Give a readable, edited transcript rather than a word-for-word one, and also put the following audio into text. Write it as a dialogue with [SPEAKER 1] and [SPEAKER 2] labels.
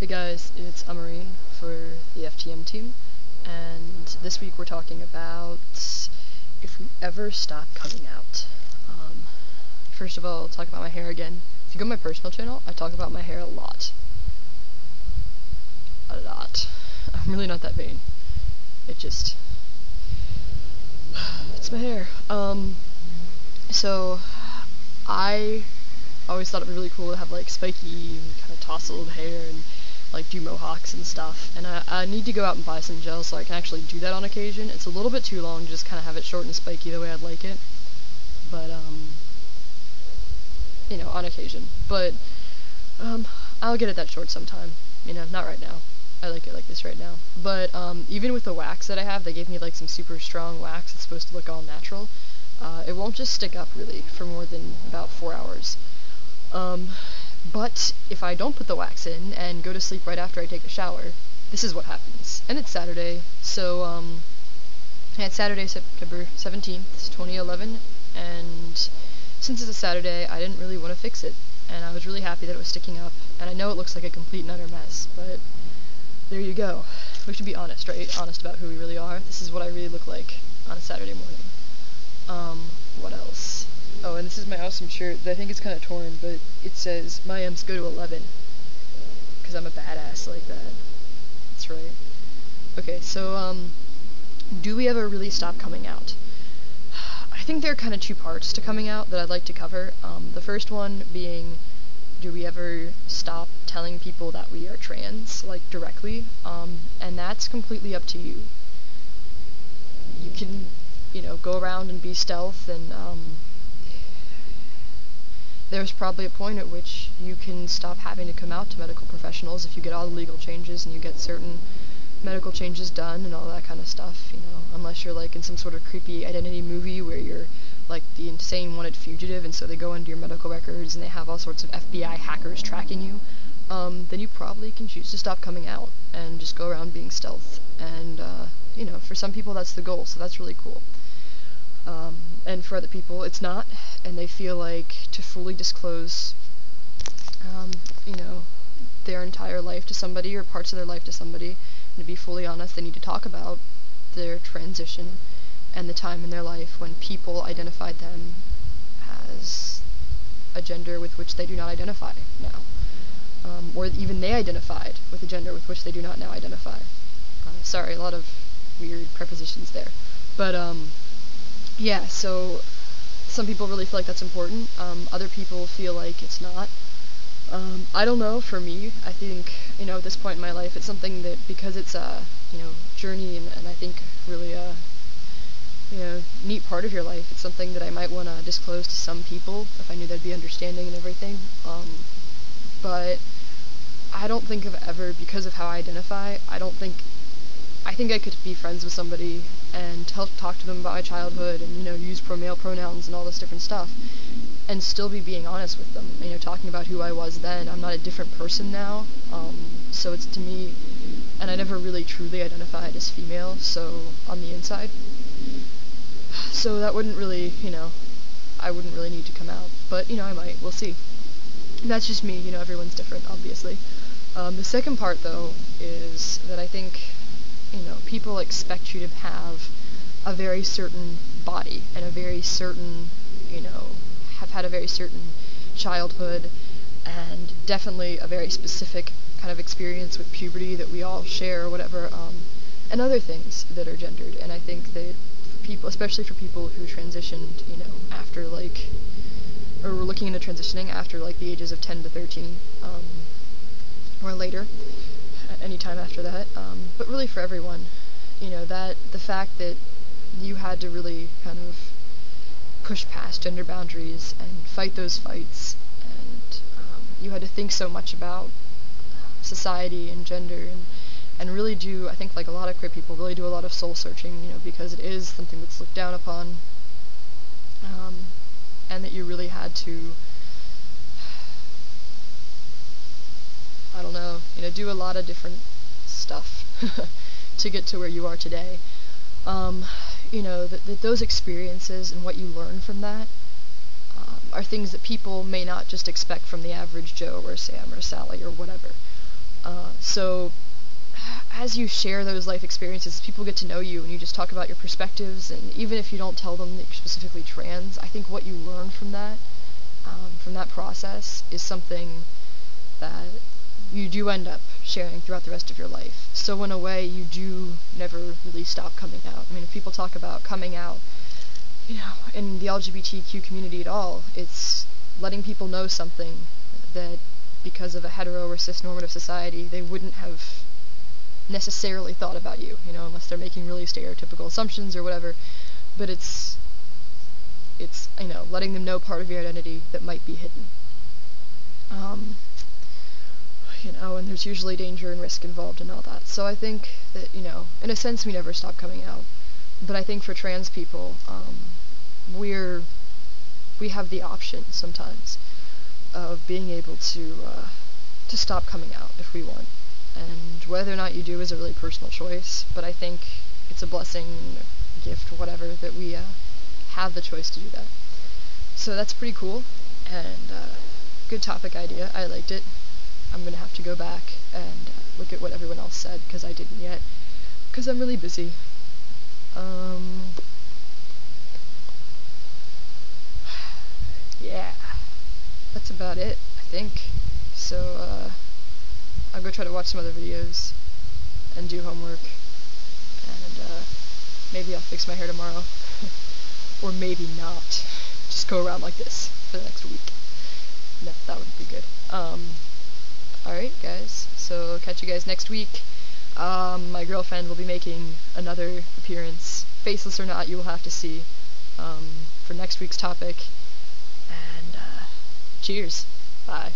[SPEAKER 1] Hey guys, it's Amarine for the FTM team, and this week we're talking about if we ever stop coming out. First of all, I'll talk about my hair again. If you go to my personal channel, I talk about my hair a lot. I'm really not that vain. It's my hair. So I always thought it would be really cool to have like spiky, kind of tousled hair and like do mohawks and stuff, and I need to go out and buy some gel so I can actually do that on occasion. It's a little bit too long to just kind of have it short and spiky the way I'd like it, but you know, on occasion. But I'll get it that short sometime, you know, not right now. I like it like this right now. But even with the wax that I have, they gave me like some super strong wax. It's supposed to look all natural. It won't just stick up really for more than about 4 hours. But if I don't put the wax in and go to sleep right after I take a shower, this is what happens. And it's Saturday, so it's Saturday, September 17th, 2011, and since it's a Saturday, I didn't really want to fix it, and I was really happy that it was sticking up, and I know it looks like a complete and utter mess, but there you go. We should be honest, right? Honest about who we really are. This is what I really look like on a Saturday morning. What else? Oh, and this is my awesome shirt. I think it's kind of torn, but it says, my M's go to 11. Because I'm a badass like that. That's right. Okay, so, do we ever really stop coming out? I think there are kind of two parts to coming out that I'd like to cover. The first one being, do we ever stop telling people that we are trans, like, directly? And that's completely up to you. You can, you know, go around and be stealth, and, there's probably a point at which you can stop having to come out to medical professionals if you get all the legal changes and you get certain medical changes done and all that kind of stuff, you know, unless you're like in some sort of creepy identity movie where you're like the insane wanted fugitive, and so they go into your medical records and they have all sorts of FBI hackers tracking you, then you probably can choose to stop coming out and just go around being stealth. And you know, for some people that's the goal, so that's really cool. And for other people it's not, and they feel like to fully disclose, you know, their entire life to somebody or parts of their life to somebody, and to be fully honest, they need to talk about their transition and the time in their life when people identified them as a gender with which they do not identify now, or even they identified with a gender with which they do not now identify. Sorry, a lot of weird prepositions there, but yeah, so some people really feel like that's important, other people feel like it's not. I don't know, for me, I think, you know, at this point in my life, it's something that, because it's a, you know, journey, and I think really a, you know, neat part of your life, it's something that I might want to disclose to some people, if I knew they'd be understanding and everything, but I don't think of ever, because of how I identify, I think I could be friends with somebody and talk to them about my childhood and, you know, use male pronouns and all this different stuff, and still be being honest with them, you know, talking about who I was then. I'm not a different person now, so it's to me, and I never really truly identified as female, so, on the inside, so that wouldn't really, you know, I wouldn't really need to come out, but, you know, I might, we'll see. That's just me, you know, everyone's different, obviously. The second part, though, is that I think, you know, people expect you to have a very certain body and a very certain, you know, have had a very certain childhood and definitely a very specific kind of experience with puberty that we all share or whatever, and other things that are gendered. And I think that for people, especially for people who transitioned, you know, after like, or were looking into transitioning after like the ages of 10 to 13, or later, any time after that, but really for everyone, you know, that the fact that you had to really kind of push past gender boundaries and fight those fights, and you had to think so much about society and gender, and really do, I think like a lot of queer people, really do a lot of soul searching, you know, because it is something that's looked down upon, and that you really had to, I don't know, you know, do a lot of different stuff to get to where you are today. You know, that those experiences and what you learn from that are things that people may not just expect from the average Joe or Sam or Sally or whatever. So as you share those life experiences, people get to know you, and you just talk about your perspectives, and even if you don't tell them that you're specifically trans, I think what you learn from that process is something that you do end up sharing throughout the rest of your life. So in a way, you do never really stop coming out. I mean, if people talk about coming out, in the LGBTQ community at all, it's letting people know something that, because of a hetero or cis-normative society, they wouldn't have necessarily thought about you, unless they're making really stereotypical assumptions or whatever. But it's letting them know part of your identity that might be hidden. And there's usually danger and risk involved in all that. So I think that, in a sense, we never stop coming out. But I think for trans people, we have the option sometimes of being able to stop coming out if we want. And whether or not you do is a really personal choice, but I think it's a blessing, a gift, whatever, that we have the choice to do that. So that's pretty cool, and good topic idea. I liked it. I'm going to have to go back and look at what everyone else said, because I didn't yet, because I'm really busy. Yeah, that's about it, I think. So, I'll go try to watch some other videos and do homework, and maybe I'll fix my hair tomorrow, or maybe not. Just go around like this for the next week. No, that would be good. Alright guys, so catch you guys next week. My girlfriend will be making another appearance, faceless or not, you will have to see, for next week's topic, and cheers, bye.